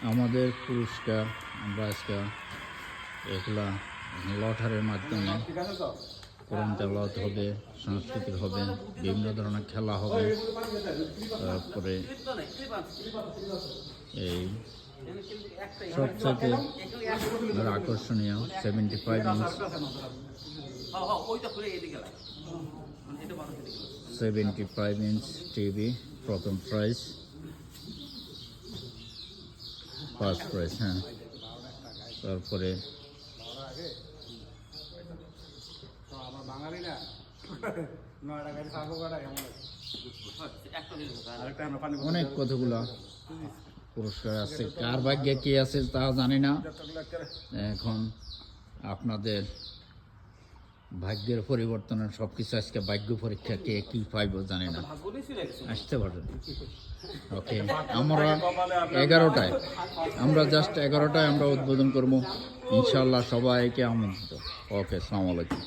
আমাদের পুরস্কার আমরা আজকে এগুলা লটারির মাধ্যমে কোরআন তেলাওয়াত হবে, সাংস্কৃতিক হবে, বিভিন্ন ধরনের খেলা হবে। তারপরে এই সবথেকে আকর্ষণীয় 75 ইঞ্চ 75 ইঞ্চ টিভি প্রথম প্রাইজ, ফার্স্ট প্রাইজ। হ্যাঁ, তারপরে অনেক কতগুলা পুরস্কার আছে। কার ভাগ্যে কি আছে তা জানি না। এখন আপনাদের ভাগ্যের পরিবর্তনের সবকিছু আজকে ভাগ্য পরীক্ষা, কে কি পাইব জানি না, আসতে পারে। ওকে, আমরা 11টায় আমরা উদ্বোধন করবো ইনশাল্লাহ। সবাইকে আমন্ত্রিত। ওকে, আসসালামু আলাইকুম।